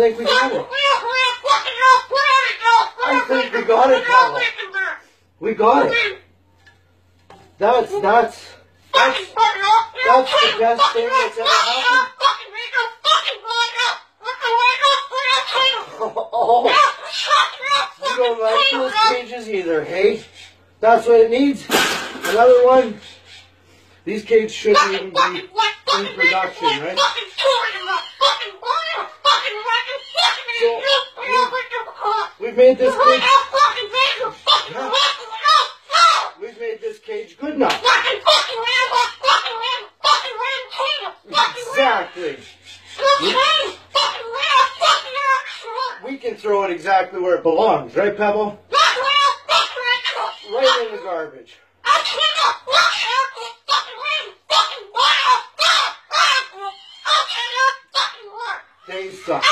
think we got it. I think we got it, Pebble. We got it. That's the best thing that's ever happened. Oh, you don't like those cages either, hey? That's what it needs. Another one. These cages shouldn't even be in production, right? So, we've made this cage. We've made this cage good enough. Exactly. We can throw it exactly where it belongs, right, Pebble? Right in the garbage. They suck.